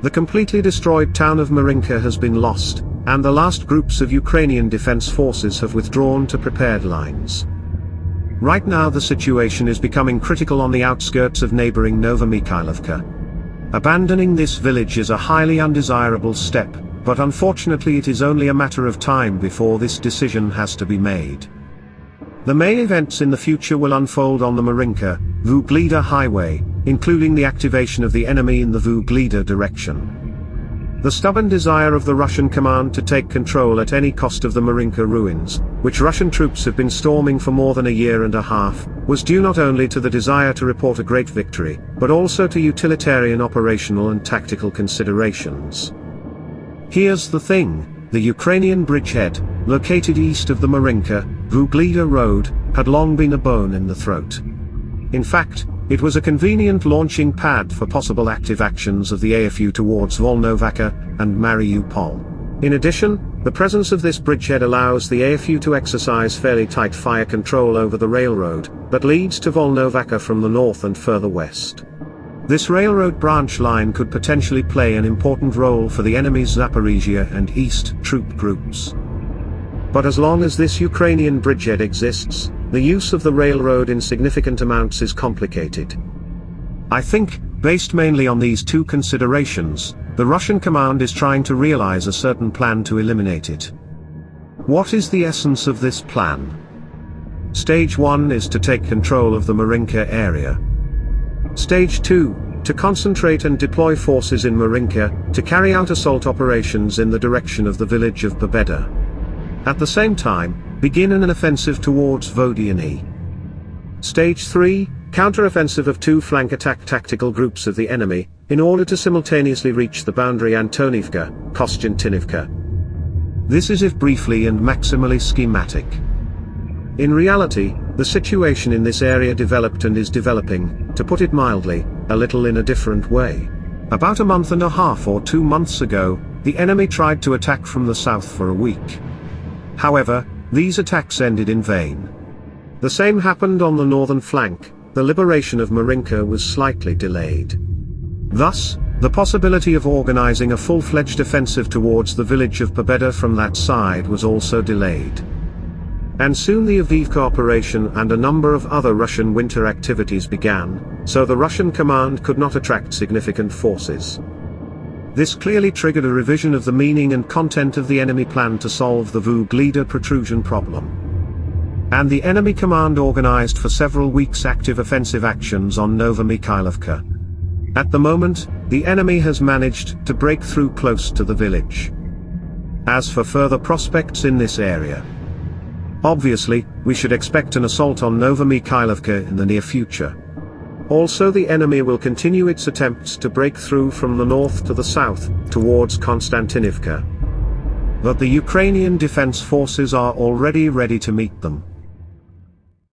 The completely destroyed town of Marinka has been lost, and the last groups of Ukrainian defense forces have withdrawn to prepared lines. Right now the situation is becoming critical on the outskirts of neighboring Novomykhailovka. Abandoning this village is a highly undesirable step, but unfortunately it is only a matter of time before this decision has to be made. The main events in the future will unfold on the Marinka-Vugleda highway, including the activation of the enemy in the Vugleda direction. The stubborn desire of the Russian command to take control at any cost of the Marinka ruins, which Russian troops have been storming for more than a year and a half, was due not only to the desire to report a great victory, but also to utilitarian operational and tactical considerations. Here's the thing. The Ukrainian bridgehead, located east of the Marinka-Vugleda road, had long been a bone in the throat. In fact, it was a convenient launching pad for possible active actions of the AFU towards Volnovakha and Mariupol. In addition, the presence of this bridgehead allows the AFU to exercise fairly tight fire control over the railroad that leads to Volnovakha from the north and further west. This railroad branch line could potentially play an important role for the enemy's Zaporizhia and East troop groups. But as long as this Ukrainian bridgehead exists, the use of the railroad in significant amounts is complicated. I think, based mainly on these two considerations, the Russian command is trying to realize a certain plan to eliminate it. What is the essence of this plan? Stage 1 is to take control of the Marinka area. Stage 2, to concentrate and deploy forces in Marinka, to carry out assault operations in the direction of the village of Pobeda. At the same time, begin an offensive towards Vodiany. Stage 3, counter-offensive of two flank attack tactical groups of the enemy, in order to simultaneously reach the boundary Antonivka, Kostantinivka. This is if briefly and maximally schematic. In reality, the situation in this area developed and is developing, to put it mildly, a little in a different way. About a month and a half or 2 months ago, the enemy tried to attack from the south for a week. However, these attacks ended in vain. The same happened on the northern flank. The liberation of Marinka was slightly delayed. Thus, the possibility of organizing a full-fledged offensive towards the village of Pobeda from that side was also delayed. And soon the Avdiivka operation and a number of other Russian winter activities began, so the Russian command could not attract significant forces. This clearly triggered a revision of the meaning and content of the enemy plan to solve the Vugleda protrusion problem. And the enemy command organized for several weeks active offensive actions on Novomykhailovka. At the moment, the enemy has managed to break through close to the village. As for further prospects in this area, obviously, we should expect an assault on Novomykhailovka in the near future. Also, the enemy will continue its attempts to break through from the north to the south, towards Kostantinivka. But the Ukrainian defense forces are already ready to meet them.